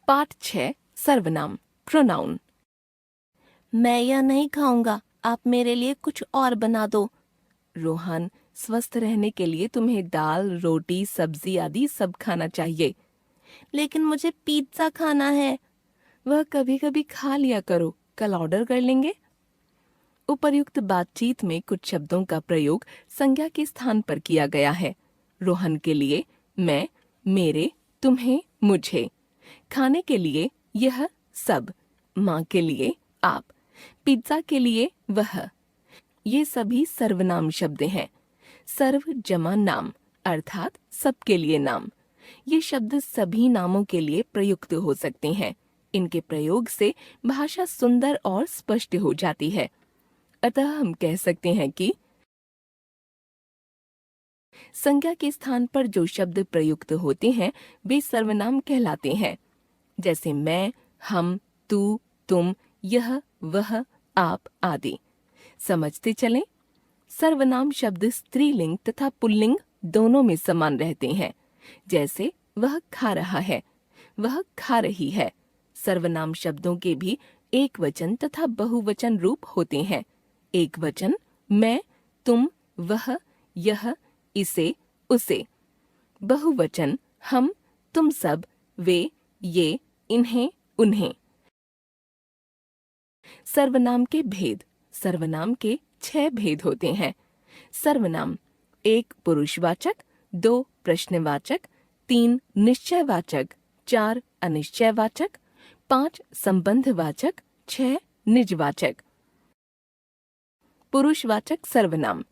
पाठ 6 सर्वनाम प्रोनाउन। मैं यह नहीं खाऊंगा, आप मेरे लिए कुछ और बना दो। रोहन, स्वस्थ रहने के लिए तुम्हें दाल, रोटी, सब्जी आदि सब खाना चाहिए। लेकिन मुझे पिज्जा खाना है। वह कभी कभी खा लिया करो, कल ऑर्डर कर लेंगे। उपर्युक्त बातचीत में कुछ शब्दों का प्रयोग संज्ञा के स्थान पर किया गया है। रोहन के लिए मैं, मेरे, तुम्हें, मुझे। खाने के लिए यह, सब। माँ के लिए आप। पिज्जा के लिए वह। ये सभी सर्वनाम शब्द हैं। सर्व जमा नाम अर्थात सबके लिए नाम। ये शब्द सभी नामों के लिए प्रयुक्त हो सकते हैं। इनके प्रयोग से भाषा सुंदर और स्पष्ट हो जाती है। अतः हम कह सकते हैं कि संज्ञा के स्थान पर जो शब्द प्रयुक्त होते हैं वे सर्वनाम कहलाते हैं, जैसे मैं, हम, तू, तुम, यह, वह, आप आदि। समझते चलें। सर्वनाम शब्द स्त्रीलिंग तथा पुल्लिंग दोनों में समान रहते हैं। जैसे वह खा रहा है, वह खा रही है। सर्वनाम शब्दों के भी एक वचन तथा बहुवचन रूप होते हैं। एक वचन मैं, तुम, वह, यह, इसे, उसे। बहुवचन हम, तुम सब, वे, ये, इन्हें, उन्हें। सर्वनाम के भेद। सर्वनाम के 6 भेद होते हैं। सर्वनाम 1 पुरुषवाचक, 2 प्रश्नवाचक, 3 निश्चयवाचक, 4 अनिश्चयवाचक, 5 संबंधवाचक, 6 निजवाचक। पुरुषवाचक सर्वनाम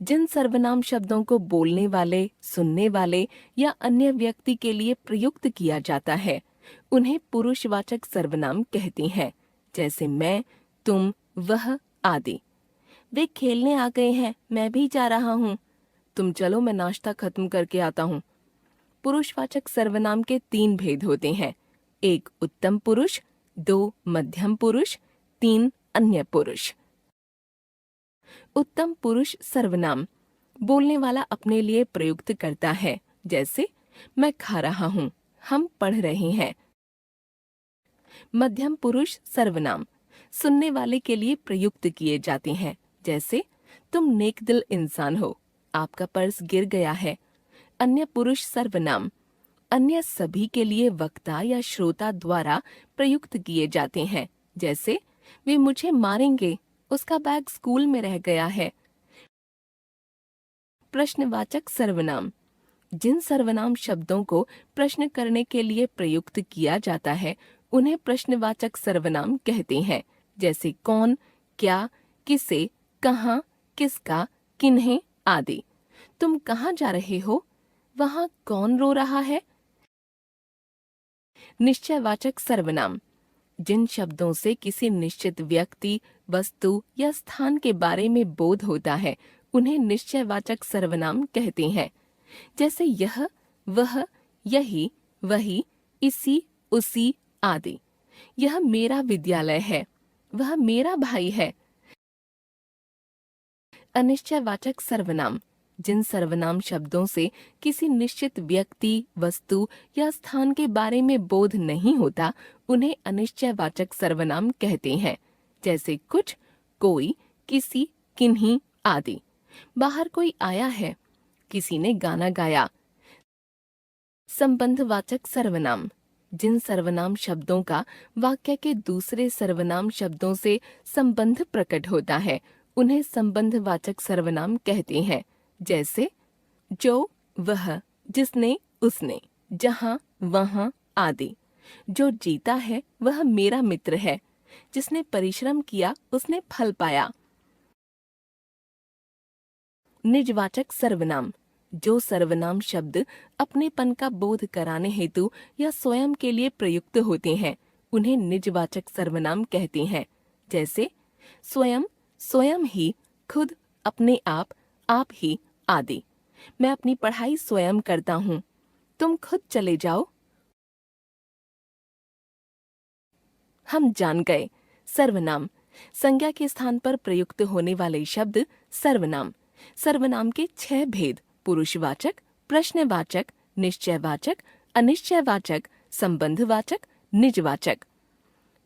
जिन सर्वनाम शब्दों को बोलने वाले, सुनने वाले या अन्य व्यक्ति के लिए प्रयुक्त किया जाता है उन्हें पुरुषवाचक सर्वनाम कहते हैं, जैसे मैं, तुम, वह आदि। वे खेलने आ गए हैं, मैं भी जा रहा हूँ। तुम चलो, मैं नाश्ता खत्म करके आता हूँ। पुरुषवाचक सर्वनाम के 3 भेद होते हैं। 1 उत्तम पुरुष, 2 मध्यम पुरुष, 3 अन्य पुरुष। उत्तम पुरुष सर्वनाम बोलने वाला अपने लिए प्रयुक्त करता है, जैसे मैं खा रहा हूँ, हम पढ़ रहे हैं। मध्यम पुरुष सर्वनाम सुनने वाले के लिए प्रयुक्त किए जाते हैं, जैसे तुम नेकदिल इंसान हो, आपका पर्स गिर गया है। अन्य पुरुष सर्वनाम अन्य सभी के लिए वक्ता या श्रोता द्वारा प्रयुक्त किए जाते हैं, जैसे वे मुझे मारेंगे, उसका बैग स्कूल में रह गया है। प्रश्नवाचक सर्वनाम जिन सर्वनाम शब्दों को प्रश्न करने के लिए प्रयुक्त किया जाता है उन्हें प्रश्नवाचक सर्वनाम कहते हैं, जैसे कौन, क्या, किसे, कहाँ, किसका, किन्हें आदि। तुम कहाँ जा रहे हो? वहाँ कौन रो रहा है? निश्चयवाचक सर्वनाम जिन शब्दों से किसी निश्चित व्यक्ति, वस्तु या स्थान के बारे में बोध होता है उन्हें निश्चयवाचक सर्वनाम कहते हैं, जैसे यह, वह, यही, वही, इसी, उसी आदि। यह मेरा विद्यालय है, वह मेरा भाई है। अनिश्चयवाचक सर्वनाम जिन सर्वनाम शब्दों से किसी निश्चित व्यक्ति, वस्तु या स्थान के बारे में बोध नहीं होता उन्हें अनिश्चयवाचक सर्वनाम कहते हैं, जैसे कुछ, कोई, किसी, किन्हीं आदि। बाहर कोई आया है, किसी ने गाना गाया। संबंधवाचक सर्वनाम जिन सर्वनाम शब्दों का वाक्य के दूसरे सर्वनाम शब्दों से संबंध प्रकट होता है उन्हें संबंधवाचक सर्वनाम कहते हैं, जैसे जो, वह, जिसने, उसने, जहाँ, वहाँ आदि। जो जीता है वह मेरा मित्र है, जिसने परिश्रम किया उसने फल पाया। निजवाचक सर्वनाम जो सर्वनाम शब्द अपनेपन का बोध कराने हेतु या स्वयं के लिए प्रयुक्त होते हैं उन्हें निजवाचक सर्वनाम कहते हैं, जैसे स्वयं, स्वयं ही, खुद, अपने आप ही आदि। मैं अपनी पढ़ाई स्वयं करता हूँ, तुम खुद चले जाओ। हम जान गए। सर्वनाम संज्ञा के स्थान पर प्रयुक्त होने वाले शब्द सर्वनाम। सर्वनाम के 6 भेद पुरुषवाचक, प्रश्नवाचक, निश्चयवाचक, अनिश्चयवाचक, संबंधवाचक निजवाचक।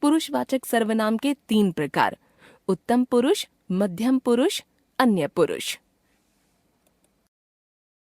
पुरुषवाचक सर्वनाम के 3 प्रकार: उत्तम पुरुष, मध्यम पुरुष, अन्य पुरुष।